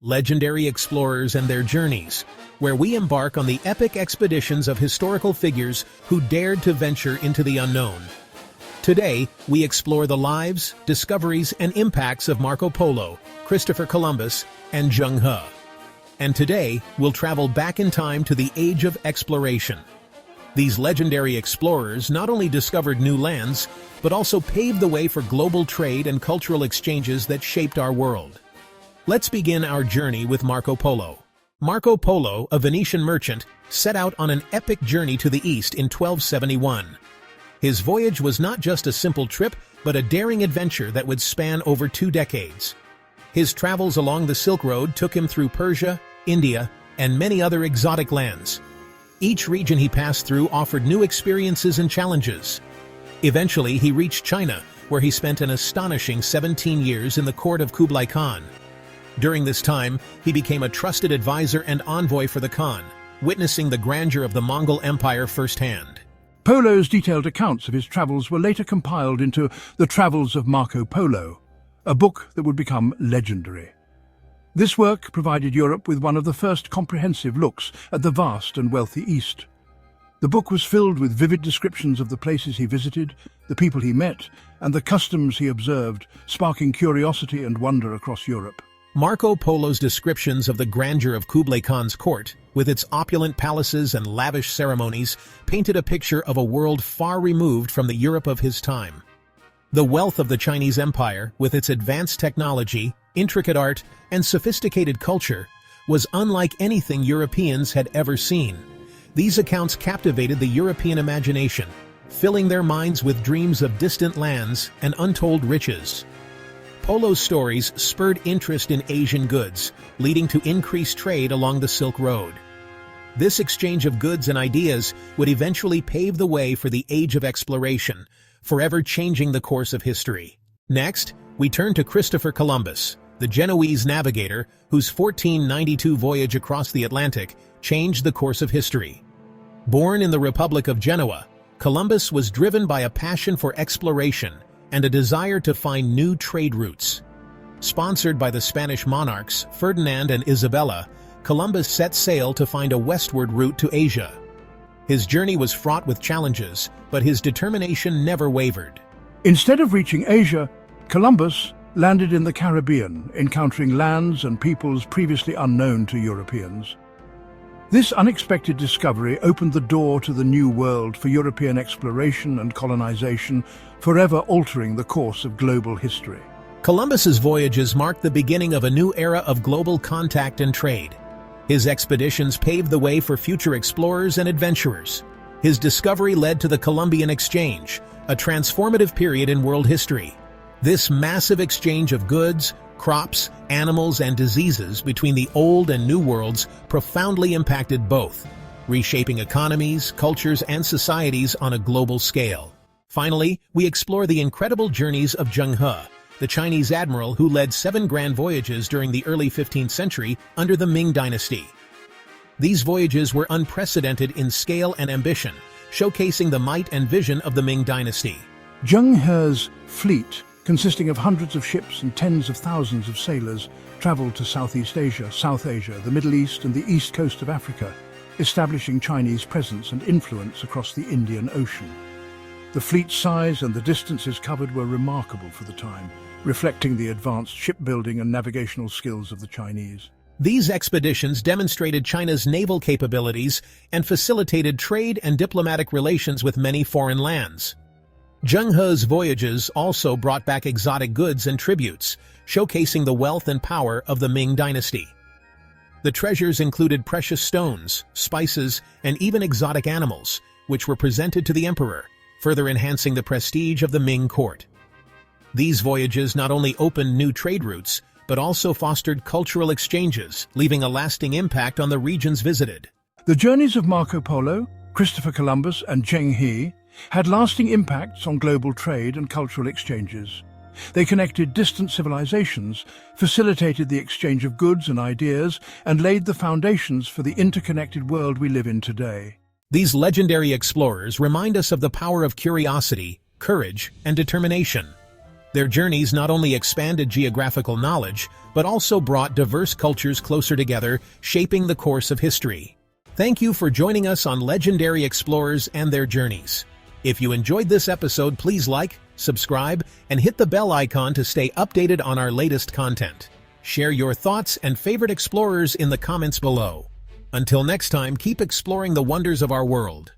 legendary explorers and their journeys, where we embark on the epic expeditions of historical figures who dared to venture into the unknown. Today, we explore the lives, discoveries, and impacts of Marco Polo, Christopher Columbus, and Zheng He. And today, we'll travel back in time to the age of exploration. These legendary explorers not only discovered new lands, but also paved the way for global trade and cultural exchanges that shaped our world. Let's begin our journey with Marco Polo. Marco Polo, a Venetian merchant, set out on an epic journey to the east in 1271. His voyage was not just a simple trip, but a daring adventure that would span over 2 decades. His travels along the Silk Road took him through Persia, India, and many other exotic lands. Each region he passed through offered new experiences and challenges. Eventually, he reached China, where he spent an astonishing 17 years in the court of Kublai Khan. During this time, he became a trusted advisor and envoy for the Khan, witnessing the grandeur of the Mongol Empire firsthand. Polo's detailed accounts of his travels were later compiled into The Travels of Marco Polo, a book that would become legendary. This work provided Europe with one of the first comprehensive looks at the vast and wealthy East. The book was filled with vivid descriptions of the places he visited, the people he met, and the customs he observed, sparking curiosity and wonder across Europe. Marco Polo's descriptions of the grandeur of Kublai Khan's court, with its opulent palaces and lavish ceremonies, painted a picture of a world far removed from the Europe of his time. The wealth of the Chinese Empire, with its advanced technology, intricate art, and sophisticated culture, was unlike anything Europeans had ever seen. These accounts captivated the European imagination, filling their minds with dreams of distant lands and untold riches. Polo's stories spurred interest in Asian goods, leading to increased trade along the Silk Road. This exchange of goods and ideas would eventually pave the way for the Age of Exploration, forever changing the course of history. Next, we turn to Christopher Columbus, the Genoese navigator whose 1492 voyage across the Atlantic changed the course of history. Born in the Republic of Genoa, Columbus was driven by a passion for exploration and a desire to find new trade routes. Sponsored by the Spanish monarchs Ferdinand and Isabella, Columbus set sail to find a westward route to Asia. His journey was fraught with challenges, but his determination never wavered. Instead of reaching Asia, Columbus landed in the Caribbean, encountering lands and peoples previously unknown to Europeans. This unexpected discovery opened the door to the New World for European exploration and colonization, forever altering the course of global history. Columbus's voyages marked the beginning of a new era of global contact and trade. His expeditions paved the way for future explorers and adventurers. His discovery led to the Columbian Exchange, a transformative period in world history. This massive exchange of goods, crops, animals, and diseases between the old and new worlds profoundly impacted both, reshaping economies, cultures, and societies on a global scale. Finally, we explore the incredible journeys of Zheng He, the Chinese admiral who led 7 grand voyages during the early 15th century under the Ming dynasty. These voyages were unprecedented in scale and ambition, showcasing the might and vision of the Ming dynasty. Zheng He's fleet, consisting of hundreds of ships and tens of thousands of sailors, traveled to Southeast Asia, South Asia, the Middle East, and the east coast of Africa, establishing Chinese presence and influence across the Indian Ocean. The fleet's size and the distances covered were remarkable for the time, reflecting the advanced shipbuilding and navigational skills of the Chinese. These expeditions demonstrated China's naval capabilities and facilitated trade and diplomatic relations with many foreign lands. Zheng He's voyages also brought back exotic goods and tributes, showcasing the wealth and power of the Ming dynasty. The treasures included precious stones, spices, and even exotic animals, which were presented to the emperor, further enhancing the prestige of the Ming court. These voyages not only opened new trade routes, but also fostered cultural exchanges, leaving a lasting impact on the regions visited. The journeys of Marco Polo, Christopher Columbus, and Zheng He had lasting impacts on global trade and cultural exchanges. They connected distant civilizations, facilitated the exchange of goods and ideas, and laid the foundations for the interconnected world we live in today. These legendary explorers remind us of the power of curiosity, courage, and determination. Their journeys not only expanded geographical knowledge, but also brought diverse cultures closer together, shaping the course of history. Thank you for joining us on Legendary Explorers and Their Journeys. If you enjoyed this episode, please like, subscribe, and hit the bell icon to stay updated on our latest content. Share your thoughts and favorite explorers in the comments below. Until next time, keep exploring the wonders of our world.